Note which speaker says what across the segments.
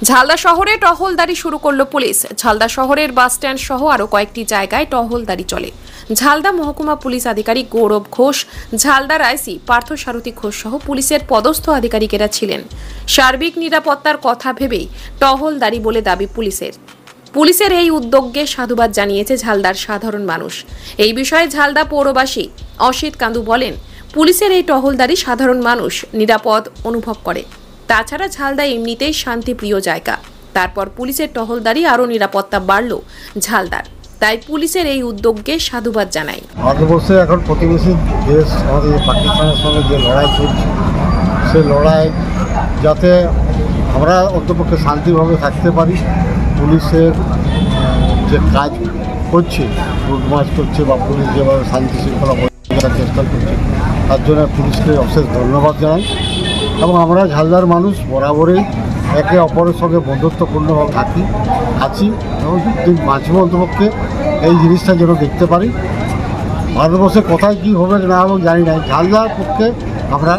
Speaker 1: ঝালদা শহরে টহলদারি শুরু করলো পুলিশ। ঝালদা শহরের বাস স্ট্যান্ড সহ আরো কয়েকটি জায়গায় টহলদারি চলে। ঝালদা মহকুমা পুলিশ আধিকারিক গৌরব ঘোষ, ঝালদার আইসি পার্থ সারথী ঘোষ সহ পুলিশের পদস্থ আধিকারিকেরা ছিলেন। সার্বিক নিরাপত্তার কথা ভেবেই টহলদারি বলে দাবি পুলিশের। পুলিশের এই উদ্যোগকে সাধুবাদ জানিয়েছে ঝালদার সাধারণ মানুষ। এই বিষয়ে ঝালদা পৌরবাসী অসিত কান্দু বলেন, পুলিশের এই টহলদারি সাধারণ মানুষ নিরাপদ অনুভব করে। তাছাড়া ঝালদা এমনিতেই শান্তিপ্রিয় জায়গা, তারপর পুলিশের টহলদারি আরও নিরাপত্তা বাড়ল ঝালদার। তাই পুলিশের এই উদ্যোগকে সাধুবাদ জানাই।
Speaker 2: ভারতবর্ষে এখন প্রতিবেশী দেশ আমাদের পাকিস্তানের সঙ্গে যে লড়াই চলছে, সেই লড়াই যাতে আমরা অন্তপক্ষে শান্তিভাবে থাকতে পারি, পুলিশের যে কাজ করছে, লুটমার্চ করছে বা পুলিশ যেভাবে শান্তি শৃঙ্খলা বজায় রাখার চেষ্টা করছে, তার জন্য পুলিশকে অশেষ ধন্যবাদ জানাই। এবং আমরা ঝালদার মানুষ বরাবরই একে অপরের সঙ্গে বন্ধুত্বপূর্ণভাবে আছি এবং মাঝে অন্তপক্ষে এই জিনিসটা যেন দেখতে পারি। ভারতবর্ষে কোথায় কী হবে না হবে জানি না, ঝালদার পক্ষে আমরা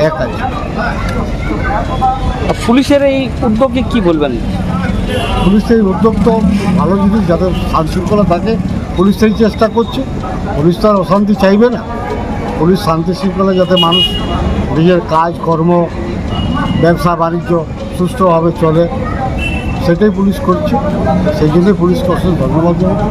Speaker 2: এক আছি।
Speaker 3: পুলিশের এই উদ্যোগে কি বলবেন?
Speaker 2: পুলিশের এই উদ্যোগ তো ভালো জিনিস, যাতে শান্তিশৃঙ্খলা থাকে পুলিশ সেই চেষ্টা করছে। পুলিশ তো আর অশান্তি চাইবে না। পুলিশ শান্তি শৃঙ্খলা যাতে মানুষ নিজের কাজ কর্ম ব্যবসা বাণিজ্য সুষ্ঠুভাবে চলে, সেটাই পুলিশ করছে। সেই জন্যই পুলিশকে অশেষ ধন্যবাদ জানাই।